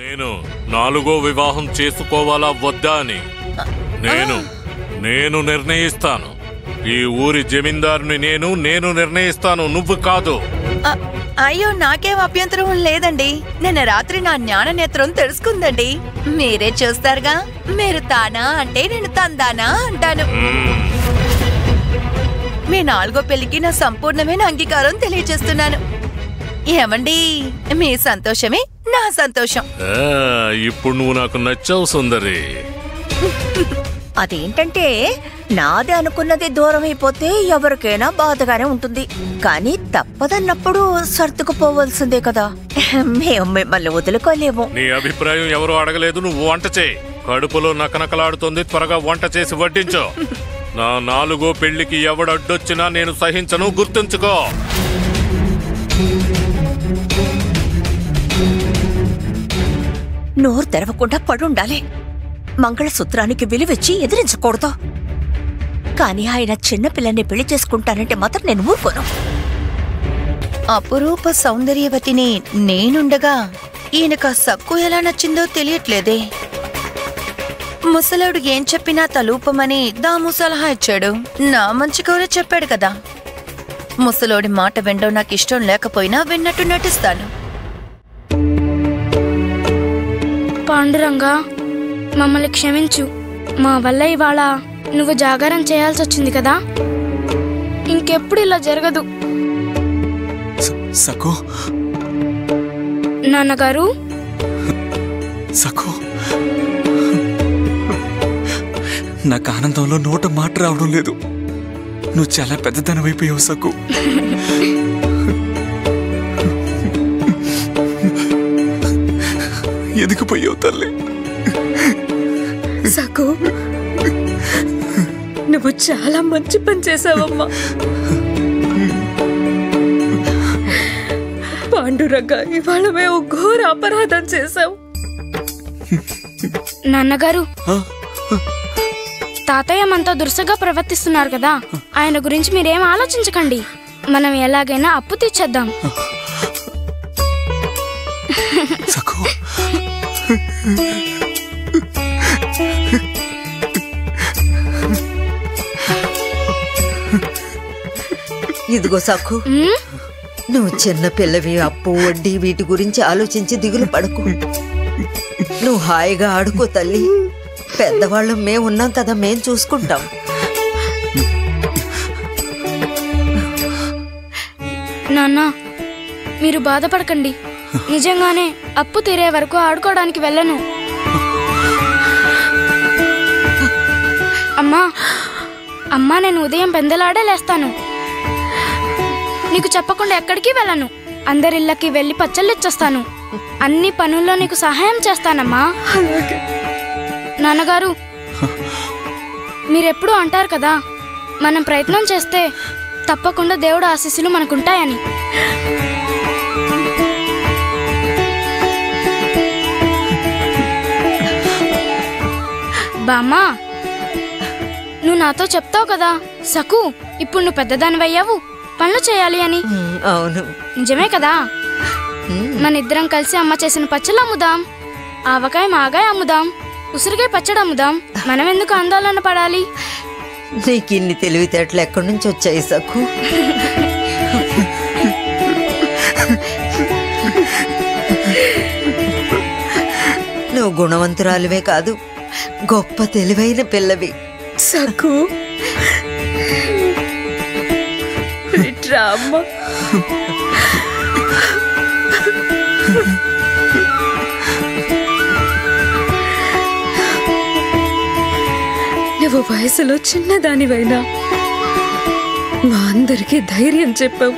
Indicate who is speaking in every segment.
Speaker 1: నేను 4వ వివాహం చేసుకోవాలా వద్దా అని నేను నిర్ణయిస్తాను. ఈ ఊరి జమీందారుని నేను నిర్ణయిస్తాను, నువ్వు కాదు.
Speaker 2: అయ్యో, నాకేం అభ్యంతరం లేదండి. నిన్న రాత్రి నా జ్ఞాన నేత్రం తెలుసుకుందండి. మీరే చూస్తారుగా, మీరు తానా అంటే నేను తందానా అంటాను. మీ 4వ పెళ్లికి నా సంపూర్ణమైన అంగీకారం తెలియజేస్తున్నాను. ఏమండి, మీ సంతోషమే నా సంతోషం.
Speaker 1: ఇప్పుడు నువ్వు నాకు నచ్చావు సుందరి.
Speaker 3: అదేంటంటే నాది అనుకున్నది దూరం అయిపోతే ఎవరికైనా బాధగానే ఉంటుంది, కానీ తప్పదన్నప్పుడు సర్దుకుపోవలసిందే కదా. మేము మిమ్మల్ని వదులుకోలేము.
Speaker 1: నీ అభిప్రాయం ఎవరు అడగలేదు, నువ్వు వంట చేయి. కడుపులో నకనకలాడుతుంది, త్వరగా వంట చేసి వడ్డించు. నా 4వ పెళ్లికి ఎవడడ్డొచ్చినా నేను సహించను, గుర్తుంచుకో.
Speaker 3: నోరు తెరవకుండా పడుండాలి. మంగళసూత్రానికి విలువిచ్చి ఎదిరించకూడదు. కానీ ఆయన చిన్నపిల్లని పెళ్లి చేసుకుంటానంటే మాత్రం నేను ఊరుకోను.
Speaker 2: అపురూప సౌందర్యవతిని నేనుండగా ఈయనకు ఆ సక్కు ఎలా నచ్చిందో తెలియట్లేదే. ముసలాడు ఏం చెప్పినా తలూపమని దాము సలహా ఇచ్చాడు. నా మంచి కూడా చెప్పాడు కదా. ముసలోడి మాట వినడం నాకు ఇష్టం లేకపోయినా విన్నట్టు నటిస్తాను.
Speaker 4: పాండురంగా, మమ్మల్ని క్షమించు. మా వల్ల ఇవాళ నువ్వు జాగారం చేయాల్సి వచ్చింది కదా. ఇంకెప్పుడు ఇలా జరగదు.
Speaker 5: సఖు,
Speaker 4: నాన్నగారు.
Speaker 5: సఖు, నాకు ఆనందంలో నోట మాట రావడం లేదు. నువ్వు చాలా పెద్దదనమైపోయావు సఖు. ఎదిగిపోయావు తల్లి.
Speaker 6: సఖు, నువ్వు చాలా మంచి పని చేసావమ్మా. పాండురంగా, ఇవాళ మేము ఘోర అపరాధం చేశావు.
Speaker 4: నాన్నగారు, తాతయ్య మనతో దురుసుగా ప్రవర్తిస్తున్నారు కదా, ఆయన గురించి మీరేం ఆలోచించకండి. మనం ఎలాగైనా అప్పు తీర్చేద్దాం.
Speaker 7: ఇదిగో సఖు, నువ్వు చిన్న పిల్లవి, అప్పు వడ్డీ వీటి గురించి ఆలోచించి దిగులు పడకు. నువ్వు హాయిగా ఆడుకో తల్లి. పెద్దవాళ్ళం మేమున్నాం కదా, మేం చూసుకుంటాం.
Speaker 4: నాన్న, మీరు బాధపడకండి. నిజంగానే అప్పు తీరే వరకు ఆడుకోవడానికి వెళ్ళను. అమ్మా, నేను ఉదయం పెందలాడే లేస్తాను. నీకు చెప్పకుండా ఎక్కడికి వెళ్ళను. అందరిళ్ళకి వెళ్ళి పచ్చళ్ళు ఇచ్చేస్తాను. అన్ని పనుల్లో నీకు సహాయం చేస్తానమ్మా. నాన్నగారు, మీరెప్పుడూ అంటారు కదా, మనం ప్రయత్నం చేస్తే తప్పకుండా దేవుడు ఆశీస్సులు మనకుంటాయని. బామ్మా, నువ్వు నాతో చెప్తావు కదా, సఖు, ఇప్పుడు నువ్వు పెద్దదానివయ్యావు, పనులు చేయాలి అని.
Speaker 7: అవును,
Speaker 4: నిజమే కదా. మన ఇద్దరం కలిసి అమ్మ చేసిన పచ్చళ్ళు అమ్ముదాం, ఆవకాయ మాగాయ అమ్ముదాం, ఉసిరికాయ పచ్చడి అమ్ముదాం. మనం ఎందుకు ఆందోళన పడాలి?
Speaker 7: నీకు ఇన్ని తెలివితేటలు ఎక్కడి నుంచి వచ్చాయి సఖు? నువ్వు గుణవంతురాలువే కాదు, గొప్ప తెలివైన పిల్లవి.
Speaker 6: సఖు, రామ్మ, నువ్వు వయసులో చిన్నదానివైనా మా అందరికీ ధైర్యం చెప్పావు,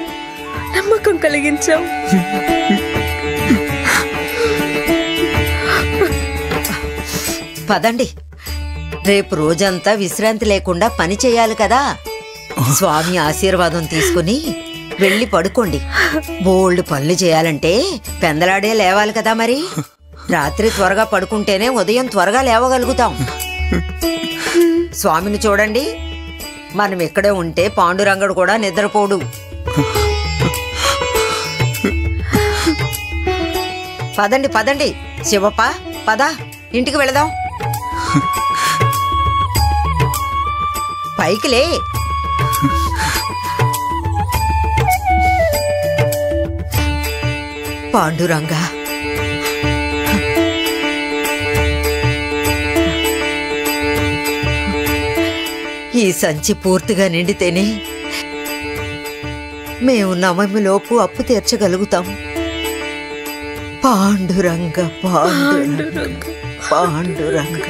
Speaker 6: నమ్మకం కలిగించావు.
Speaker 7: పదండి, రేపు రోజంతా విశ్రాంతి లేకుండా పని చేయాలి కదా. స్వామి ఆశీర్వాదం తీసుకుని వెళ్ళి పడుకోండి. బోల్డ్ పనులు చేయాలంటే పెందలాడే లేవాలి కదా. మరి రాత్రి త్వరగా పడుకుంటేనే ఉదయం త్వరగా లేవగలుగుతాం. స్వామిని చూడండి, మనం ఇక్కడే ఉంటే పాండురంగడు కూడా నిద్రపోడు. పదండి పదండి శివప్ప, పద ఇంటికి వెళదాం. పైకిలే. పాండురంగా, ఈ సంచి పూర్తిగా నిండితేనే మేము నవమిలోపు అప్పు తీర్చగలుగుతాం. పాండురంగ పాండురంగ పాండురంగ.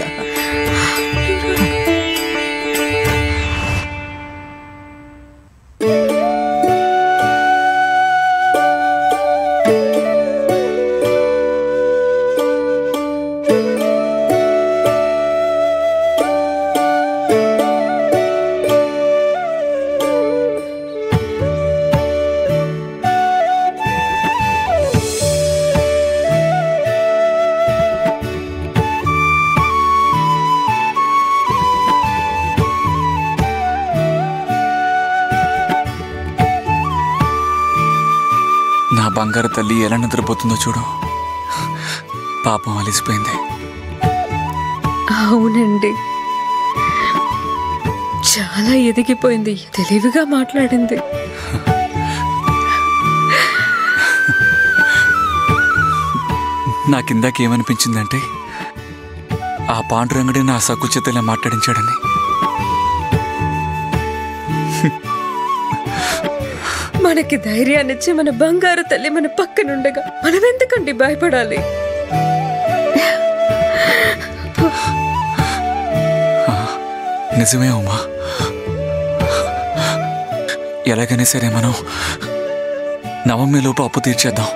Speaker 5: నా బంగారు తల్లి ఎలా నిద్రపోతుందో చూడు. పాపం అలిసిపోయింది.
Speaker 6: అవునండి, చాలా ఎదిగిపోయింది, తెలివిగా మాట్లాడింది.
Speaker 5: నాకిందాకేమనిపించిందంటే ఆ పాండురంగడే నా సక్కుచెత్తలా మాట్లాడించాడని.
Speaker 6: మనకి ధైర్యాన్నిచ్చి మన బంగారు తల్లి మన పక్కనుండగా మనం ఎందుకండి భయపడాలి?
Speaker 5: నిజమే ఉమా. ఎలాగైనా సరే మనం నవమిలోపు అప్పు తీర్చేద్దాం.